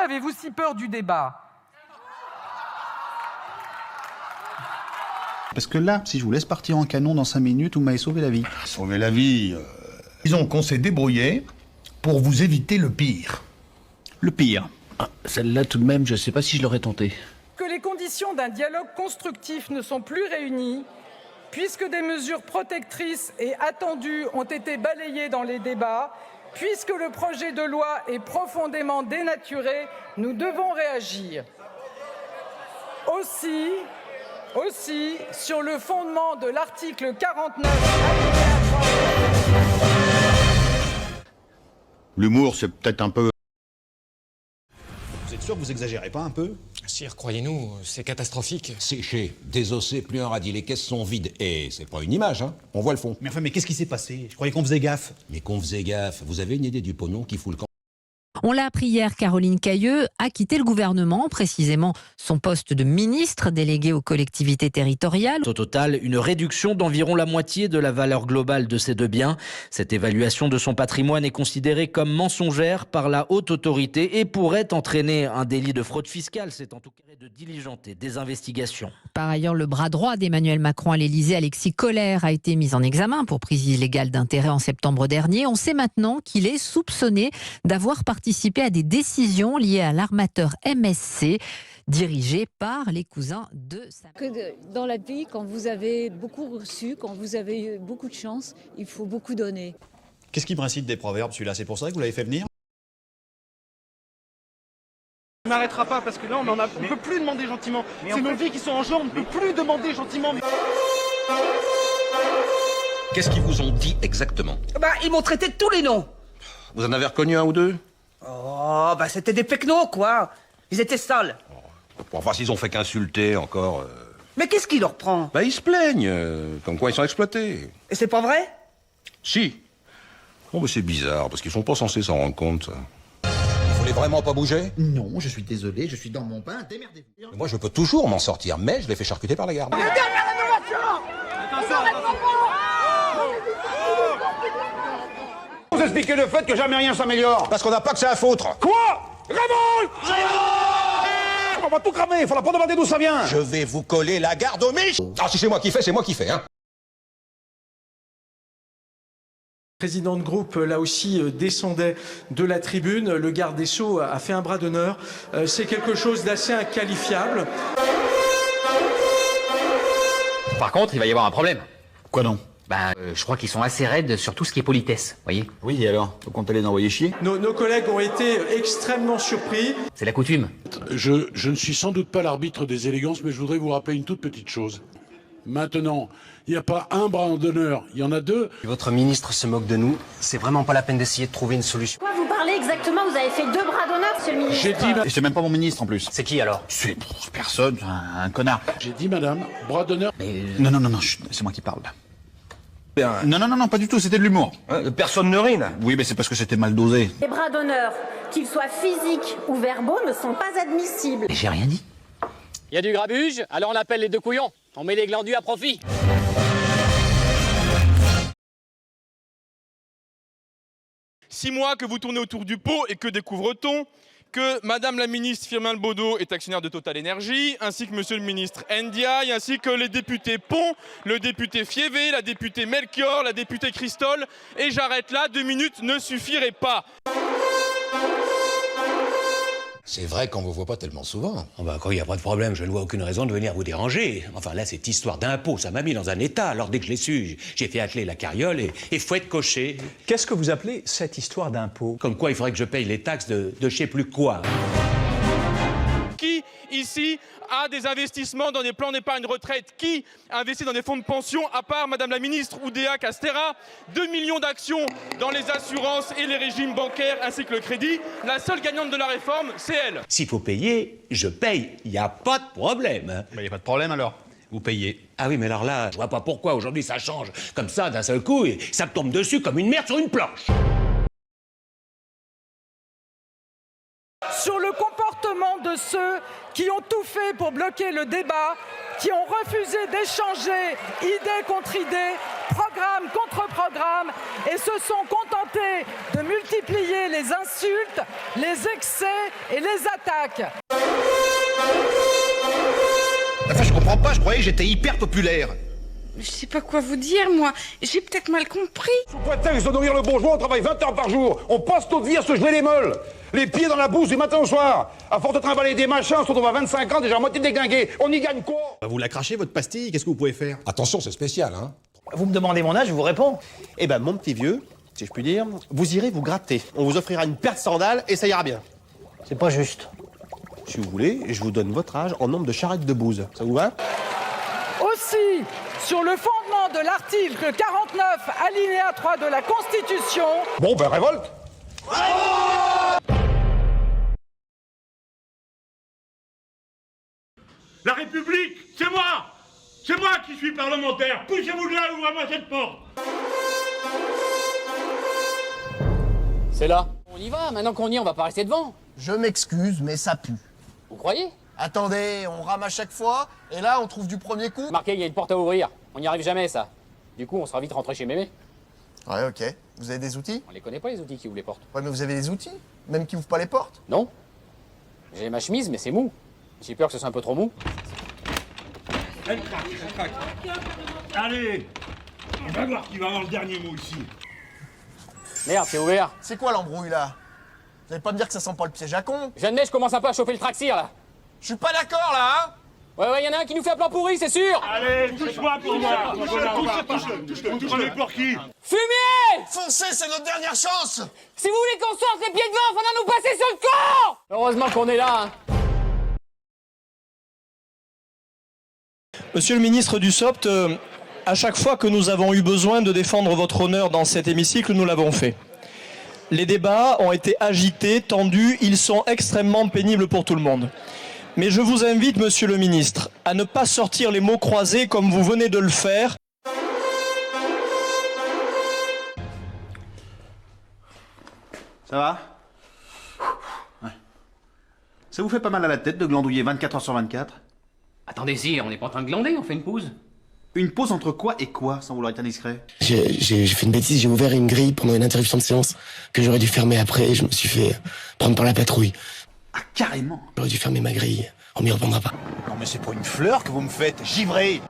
avez-vous si peur du débat ? Parce que là, si je vous laisse partir en canon dans 5 minutes, vous m'avez sauvé la vie. Sauver la vie. Disons qu'on s'est débrouillé pour vous éviter le pire. Le pire. Ah, celle-là, tout de même, je ne sais pas si je l'aurais tentée. Que les conditions d'un dialogue constructif ne sont plus réunies, puisque des mesures protectrices et attendues ont été balayées dans les débats, puisque le projet de loi est profondément dénaturé, nous devons réagir. Aussi, sur le fondement de l'article 49... L'humour, c'est peut-être un peu... Vous êtes sûr que vous exagérez pas un peu ? Sire, croyez-nous, c'est catastrophique. Séché, désossé, plus un radis, les caisses sont vides. Et c'est pas une image, hein. On voit le fond. Mais enfin, mais qu'est-ce qui s'est passé ? Je croyais qu'on faisait gaffe. Mais qu'on faisait gaffe, vous avez une idée du pognon qui fout le camp? On l'a appris hier, Caroline Cayeux a quitté le gouvernement, précisément son poste de ministre délégué aux collectivités territoriales. Au total, une réduction d'environ la moitié de la valeur globale de ces deux biens. Cette évaluation de son patrimoine est considérée comme mensongère par la haute autorité et pourrait entraîner un délit de fraude fiscale. C'est en tout cas de diligenter des investigations. Par ailleurs, le bras droit d'Emmanuel Macron à l'Élysée, Alexis Kohler, a été mis en examen pour prise illégale d'intérêt en septembre dernier. On sait maintenant qu'il est soupçonné d'avoir participé à des décisions liées à l'armateur MSC, dirigé par les cousins de Samuel. Dans la vie, quand vous avez beaucoup reçu, quand vous avez eu beaucoup de chance, il faut beaucoup donner. Qu'est-ce qui me récite des proverbes, celui-là ? C'est pour ça que vous l'avez fait venir ? On n'arrêtera pas parce que là, on ne peut plus demander gentiment. C'est nos vies qui sont en jeu, on ne peut plus demander gentiment. Qu'est-ce qu'ils vous ont dit exactement? Ils m'ont traité de tous les noms. Vous en avez reconnu un ou deux? Oh, c'était des pecnos, quoi. Ils étaient sales. Enfin, s'ils ont fait qu'insulter encore... Mais qu'est-ce qui leur prend? Ils se plaignent, comme quoi ils sont exploités. Et c'est pas vrai? Si. Oh, mais c'est bizarre, parce qu'ils sont pas censés s'en rendre compte, ça. Vous voulez vraiment pas bouger? Non, je suis désolé, je suis dans mon bain, démerdez-vous. Moi, je peux toujours m'en sortir, mais je l'ai fait charcuter par la garde. La dernière rénovation! Vous expliquez le fait que jamais rien s'améliore. Parce qu'on n'a pas que ça à foutre. Quoi? Révolte! On va tout cramer, il faudra pas demander d'où ça vient. Je vais vous coller la garde au mich. Ah, si c'est moi qui fais, c'est moi qui fais, hein. Le président de groupe, là aussi, descendait de la tribune. Le garde des Sceaux a fait un bras d'honneur. C'est quelque chose d'assez inqualifiable. Par contre, il va y avoir un problème. Quoi donc? Je crois qu'ils sont assez raides sur tout ce qui est politesse, voyez. Oui, et alors? Faut compter les envoyer chier? Nos collègues ont été extrêmement surpris. C'est la coutume. Je ne suis sans doute pas l'arbitre des élégances, mais je voudrais vous rappeler une toute petite chose. Maintenant, il n'y a pas un bras d'honneur, il y en a deux. Votre ministre se moque de nous. C'est vraiment pas la peine d'essayer de trouver une solution. Quoi vous parlez exactement? Vous avez fait 2 bras d'honneur, monsieur le ministre. J'ai dit... Et c'est même pas mon ministre en plus. C'est qui alors? C'est personne, un connard. J'ai dit madame, bras d'honneur... Non, c'est moi qui parle. Non, pas du tout, c'était de l'humour. Personne ne rine. Oui, mais c'est parce que c'était mal dosé. Les bras d'honneur, qu'ils soient physiques ou verbaux, ne sont pas admissibles. Mais j'ai rien dit. Il y a du grabuge, alors on appelle les deux couillons. On met les glandus à profit. Six mois que vous tournez autour du pot et que découvre-t-on? Que Madame la ministre Firmin Bodo est actionnaire de Total Energy, ainsi que Monsieur le ministre Ndiaye, ainsi que les députés Pont, le député Fievé, la députée Melchior, la députée Christol. Et j'arrête là, 2 minutes ne suffiraient pas. C'est vrai qu'on vous voit pas tellement souvent. Quand il n'y a pas de problème, je ne vois aucune raison de venir vous déranger. Enfin là, cette histoire d'impôt, ça m'a mis dans un état. Alors dès que je l'ai su, j'ai fait atteler la carriole et fouette cocher. Qu'est-ce que vous appelez cette histoire d'impôt? Comme quoi il faudrait que je paye les taxes de je sais plus quoi. Qui, ici, a des investissements dans des plans d'épargne retraite? Qui investit dans des fonds de pension, à part Madame la ministre Oudéa Castéra? 2 millions d'actions dans les assurances et les régimes bancaires, ainsi que le crédit. La seule gagnante de la réforme, c'est elle. S'il faut payer, je paye. Il n'y a pas de problème. Il n'y a pas de problème alors. Vous payez. Ah oui, mais alors là, je vois pas pourquoi aujourd'hui ça change comme ça d'un seul coup et ça me tombe dessus comme une merde sur une planche. Sur le comportement de ceux qui ont tout fait pour bloquer le débat, qui ont refusé d'échanger idée contre idée, programme contre programme, et se sont contentés de multiplier multiplié les insultes, les excès et les attaques. Enfin, je comprends pas, je croyais que j'étais hyper populaire. Je sais pas quoi vous dire, moi. J'ai peut-être mal compris. Sous prétexte de nourrir le bourgeois, on travaille 20 heures par jour. On passe notre vie à se geler les meules. Les pieds dans la bouse du matin au soir. À force de trimballer des machins, on se retrouve à 25 ans, déjà à moitié déglingué. On y gagne quoi? Vous la crachez, votre pastille, qu'est-ce que vous pouvez faire? Attention, c'est spécial, hein. Vous me demandez mon âge, je vous réponds. Eh ben, mon petit vieux, si je puis dire, vous irez vous gratter. On vous offrira une paire de sandales et ça ira bien. C'est pas juste. Si vous voulez, je vous donne votre âge en nombre de charrettes de bouse. Ça vous va? Aussi, sur le fondement de l'article 49, alinéa 3 de la Constitution... Bon, ben, révolte. La République, c'est moi! C'est moi qui suis parlementaire! Poussez-vous de là, ouvrez-moi cette porte! C'est là. On y va, maintenant qu'on y est, on va pas rester devant. Je m'excuse, mais ça pue. Vous croyez? Attendez, on rame à chaque fois, et là, on trouve du premier coup. Marqué, il y a une porte à ouvrir. On n'y arrive jamais, ça. Du coup, on sera vite rentré chez mémé. Ouais, ok. Vous avez des outils? On les connaît pas, les outils qui ouvrent les portes. Ouais, mais vous avez des outils? Même qui ouvrent pas les portes? Non. J'ai ma chemise, mais c'est mou. J'ai peur que ce soit un peu trop mou. Elle craque. Allez, on va voir qui va avoir le dernier mot ici. Merde, c'est ouvert. C'est quoi l'embrouille, là? Vous allez pas me dire que ça sent pas le piège à con? Jeanne je commence un peu à chauffer le traxir, là. Je suis pas d'accord, là, hein? Ouais, y en a un qui nous fait un plan pourri, c'est sûr. Allez, touche-moi pour moi. Touche-le. Prenez pour qui? Fumier! Foncez, c'est notre dernière chance! Si vous voulez qu'on sorte les pieds devant, faudra nous passer sur le corps! Heureusement qu'on est là, hein. Monsieur le ministre Dussopt, à chaque fois que nous avons eu besoin de défendre votre honneur dans cet hémicycle, nous l'avons fait. Les débats ont été agités, tendus, ils sont extrêmement pénibles pour tout le monde. Mais je vous invite, monsieur le ministre, à ne pas sortir les mots croisés comme vous venez de le faire. Ça va? Ouais. Ça vous fait pas mal à la tête de glandouiller 24 heures sur 24? Attendez, si, on n'est pas en train de glander, on fait une pause. Une pause entre quoi et quoi, sans vouloir être indiscret? J'ai fait une bêtise, j'ai ouvert une grille pendant une interruption de séance que j'aurais dû fermer après et je me suis fait prendre par la patrouille. Ah, carrément? J'aurais dû fermer ma grille, on m'y reprendra pas. Non mais c'est pas une fleur que vous me faites, givré!